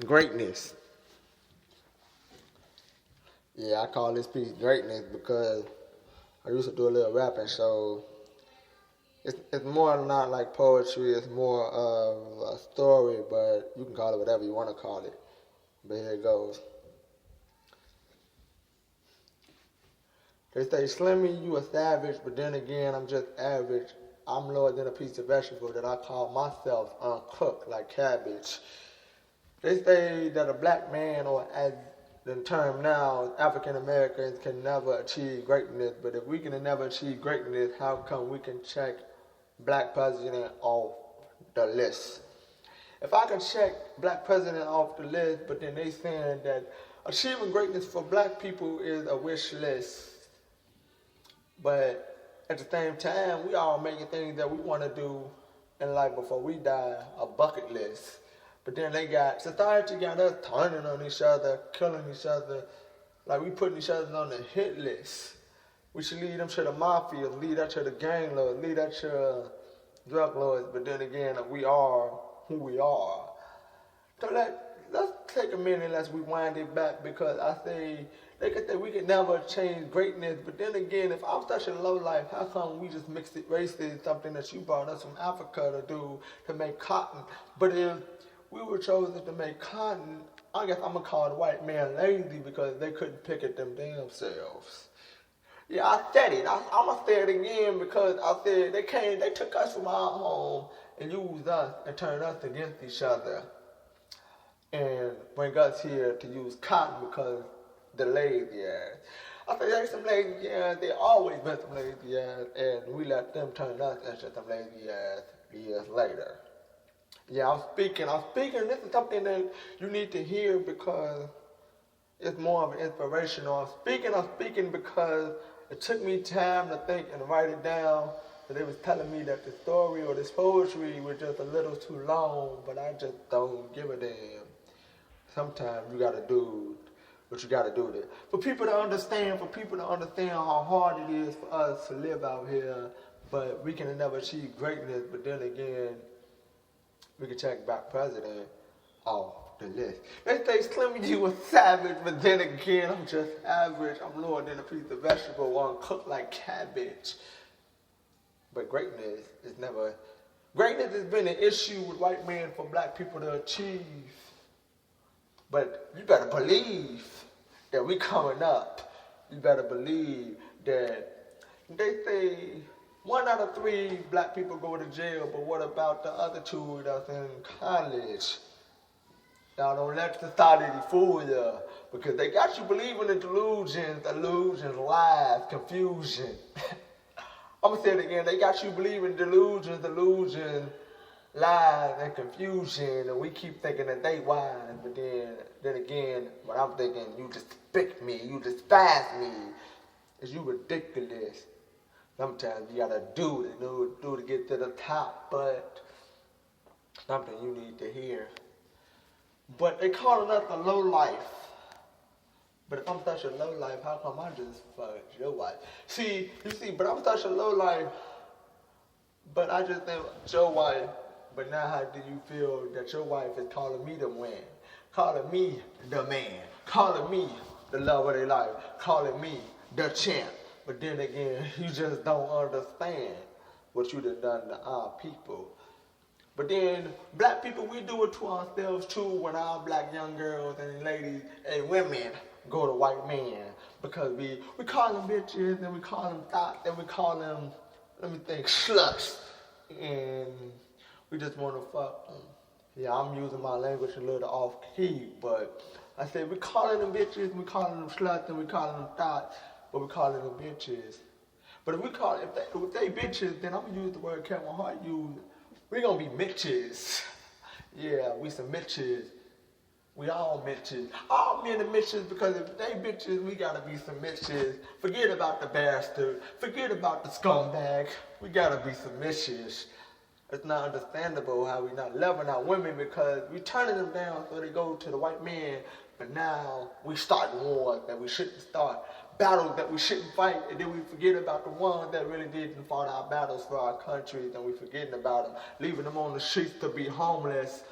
Greatness. Yeah, I call this piece greatness because I used to do a little rapping, so it's more not like poetry, it's more of a story, but you can call it whatever you want to call it. But here it goes. They say, Slimmy, you a savage, but then again, I'm just average. I'm lower than a piece of vegetable that I call myself uncooked like cabbage. They say that a black man, or as the term now, African Americans can never achieve greatness, but if we can never achieve greatness, how come we can check black president off the list? If I can check black president off the list, but then they saying that achieving greatness for black people is a wish list. But at the same time, we all making things that we want to do in life before we die, a bucket list. But then society got us turning on each other, killing each other, like we putting each other on the hit list. We should lead them to the mafia, lead that to the gang lords, lead that to drug lords, but then again, we are who we are. So let's take a minute, let's rewind it back, because I say, they could say we could never change greatness, but then again, if I'm such a low life, how come we just mixed it races, something that you brought us from Africa to do, to make cotton? But if we were chosen to make cotton, I guess I'm going to call the white man lazy because they couldn't pick it them damn selves. Yeah, I said it. I'm going to say it again because I said they took us from our home and used us and turned us against each other and bring us here to use cotton because the lazy ass. I said, there's some lazy ass. They always been some lazy ass, and we let them turn us into some lazy ass years later. Yeah, I'm speaking. This is something that you need to hear because it's more of an inspirational. I'm speaking because it took me time to think and write it down. But they was telling me that the story or this poetry was just a little too long, but I just don't give a damn. Sometimes you gotta do what you gotta do there. For people to understand how hard it is for us to live out here, but we can never achieve greatness, but then again, we can check back president off the list. They say Slimmy G was savage, but then again, I'm just average. I'm lower than a piece of vegetable, one cooked like cabbage. But greatness has been an issue with white men for black people to achieve. But you better believe that we coming up. You better believe that they say 1 out of 3 black people go to jail, but what about the other 2 that's in college? Now don't let society fool you, because they got you believing in delusions, lies, confusion. I'm gonna say it again, they got you believing delusions, lies, and confusion, and we keep thinking that they wise, but then again, what I'm thinking, you despise me, you despise me, is you ridiculous. Sometimes you gotta do to get to the top, but something you need to hear. But they calling us a low life. But if I'm such a low life, how come I just fucked your wife? But I'm such a low life, but I just think your wife, but now how do you feel that your wife is calling me the man, calling me the man, calling me the love of their life, calling me the champ? But then again, you just don't understand what you done to our people. But then, black people, we do it to ourselves too when our black young girls and ladies and women go to white men. Because we call them bitches, and we call them thoughts, and we call them, sluts. And we just want to fuck them. Yeah, I'm using my language a little off key, but I say we calling them bitches, we calling them sluts, and we calling them thoughts. But we calling them bitches. But if they bitches, then I'm gonna use the word Kevin Hart used. We gonna be Mitches. Yeah, we some Mitches. We all Mitches. All men are Mitches, because if they bitches, we gotta be some Mitches. Forget about the bastard. Forget about the scumbag. We gotta be some Mitches. It's not understandable how we not loving our women, because we turning them down so they go to the white man. But now we starting wars that we shouldn't start, battles that we shouldn't fight, and then we forget about the ones that really didn't fight our battles for our countries, and we forgetting about them, leaving them on the streets to be homeless.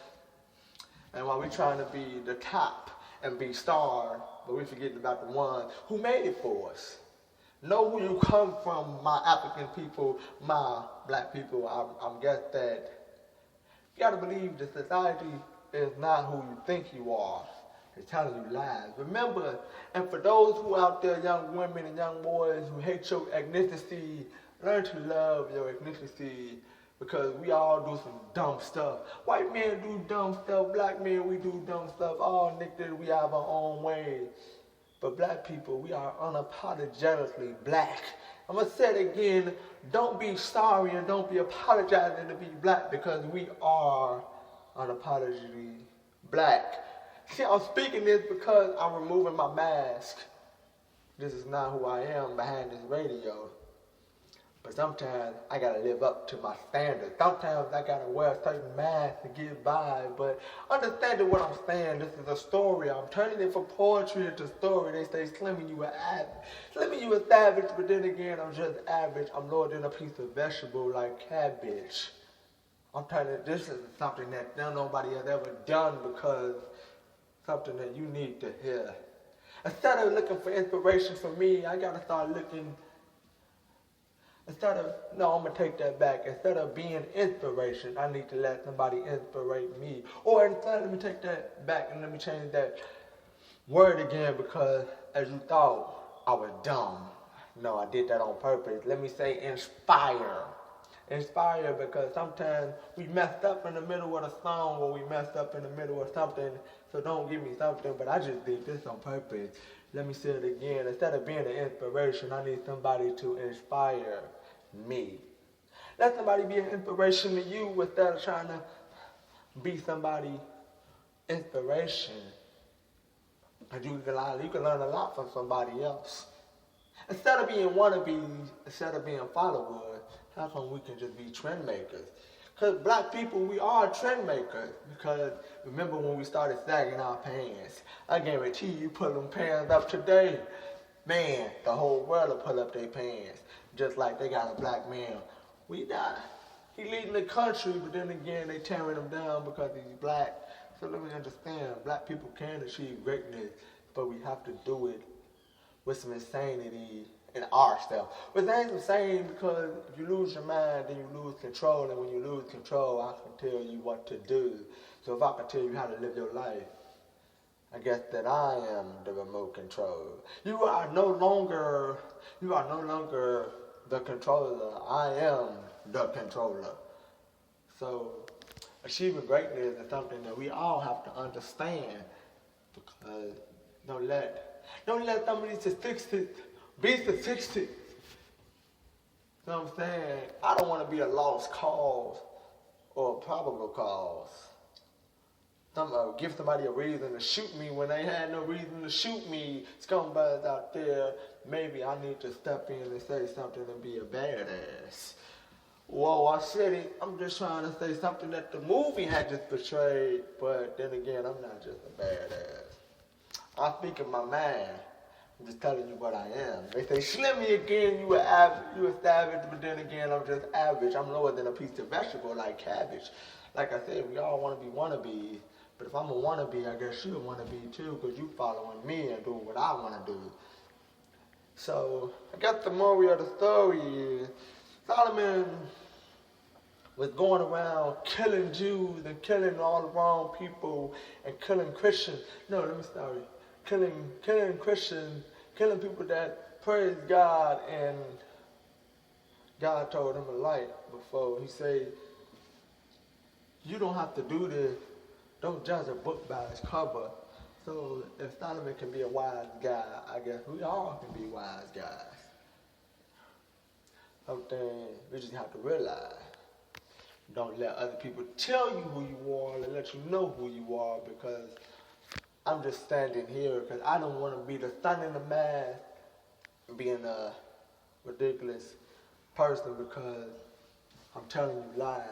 And while we trying to be the top and be star, but we forgetting about the one who made it for us. Know who you come from, my African people, my black people. I'm guess that you gotta believe that society is not who you think you are. It's telling you lies. Remember, and for those who out there, young women and young boys who hate your ethnicity, learn to love your ethnicity, because we all do some dumb stuff. White men do dumb stuff, black men, we do dumb stuff. All niggas, we have our own way. But black people, we are unapologetically black. I'm going to say it again, don't be sorry and don't be apologizing to be black, because we are unapologetically black. See, I'm speaking this because I'm removing my mask. This is not who I am behind this radio. But sometimes I gotta live up to my standards. Sometimes I gotta wear a certain mask to get by. But understanding what I'm saying, this is a story. I'm turning it from poetry into story. They say, Slimmy, you an average. Slimmy, you a savage, but then again, I'm just average. I'm lower than a piece of vegetable like cabbage. I'm turning this into something that nobody has ever done, because something that you need to hear. Instead of looking for inspiration from me, I gotta start looking. I'm going to take that back. Instead of being inspiration, I need to let somebody inspirate me. Or instead, let me take that back and let me change that word again, because as you thought, I was dumb. No, I did that on purpose. Let me say inspire. Inspire, because sometimes we messed up in the middle of the song, or we messed up in the middle of something, so don't give me something, but I just did this on purpose. Let me say it again. Instead of being an inspiration, I need somebody to inspire me. Let somebody be an inspiration to you instead of trying to be somebody inspiration. And you can learn a lot from somebody else. Instead of being wannabes, instead of being followers, how come we can just be trend makers? Because black people, we are trend makers. Because remember when we started sagging our pants? I guarantee you pull them pants up today, man, the whole world will pull up their pants. Just like they got a black man. We die. He leading the country, but then again, they tearing him down because he's black. So let me understand, black people can achieve greatness, but we have to do it with some insanity in ourselves. Which ain't insane, because if you lose your mind, then you lose control, and when you lose control, I can tell you what to do. So if I can tell you how to live your life, I guess that I am the remote control. You are no longer the controller. I am the controller. So achieving greatness is something that we all have to understand, because don't let some of these statistics be statistics. You know what I'm saying? I don't want to be a lost cause or a probable cause. Give somebody a reason to shoot me when they had no reason to shoot me. Scumbags out there, maybe I need to step in and say something and be a badass. Whoa, I said it. I'm just trying to say something that the movie had just portrayed, but then again, I'm not just a badass. I speak in my mind. I'm just telling you what I am. They say, Slimmy again, you a savage, but then again, I'm just average. I'm lower than a piece of vegetable like cabbage. Like I said, we all want to be wannabes. But if I'm a wannabe, I guess you're a wannabe too, because you following me and doing what I want to do. So, I guess the moral of the story is, Solomon was going around killing Jews and killing all the wrong people and killing Christians. No, let me start. Killing Christians, killing people that praise God, and God told him a light before. He said, you don't have to do this. Don't judge a book by its cover. So if Solomon can be a wise guy, I guess we all can be wise guys. Something we just have to realize. Don't let other people tell you who you are and let you know who you are, because I'm just standing here because I don't want to be the sun in the mask being a ridiculous person because I'm telling you lies.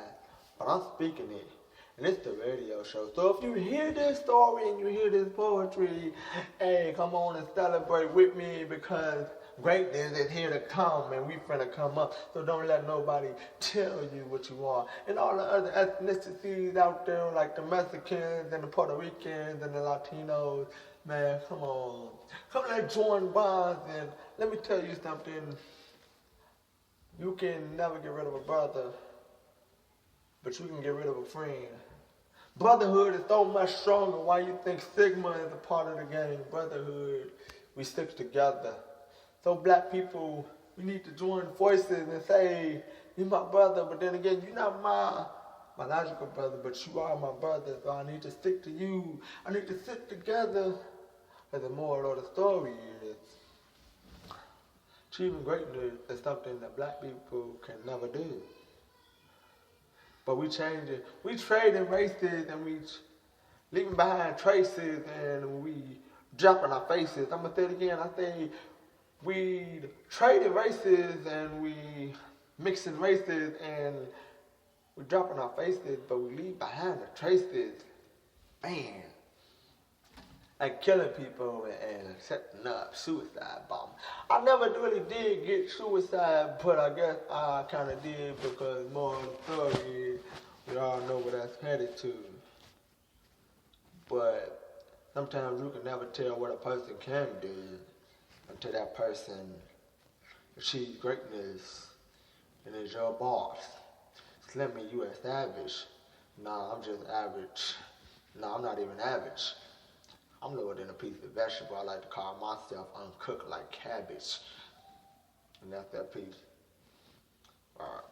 But I'm speaking it. And it's the radio show. So if you hear this story and you hear this poetry, hey, come on and celebrate with me, because greatness is here to come, and we finna come up. So don't let nobody tell you what you are. And all the other ethnicities out there, like the Mexicans and the Puerto Ricans and the Latinos, man, come on. Come let's join bonds, and let me tell you something. You can never get rid of a brother, but you can get rid of a friend. Brotherhood is so much stronger. Why you think Sigma is a part of the game? Brotherhood, we stick together. So black people, we need to join forces and say, you're my brother, but then again, you're not my biological brother, but you are my brother, so I need to stick to you. I need to stick together. Because the moral of the story is, achieving greatness is something that black people can never do. But we change it. We trade in races and we leaving behind traces and we dropping our faces. I'm going to say it again. I say we trade in races and we mixing races and we dropping our faces, but we leave behind the traces. Man. Like killing people and setting up suicide bombs. I never really did get suicide, but I guess I kind of did because more of the story is we all know where that's headed to. But sometimes you can never tell what a person can do until that person achieves greatness and is your boss. Slim me, you a savage. Nah, I'm just average. Nah, I'm not even average. I'm lower than a piece of vegetable. I like to call myself uncooked like cabbage. And that's that piece. All right.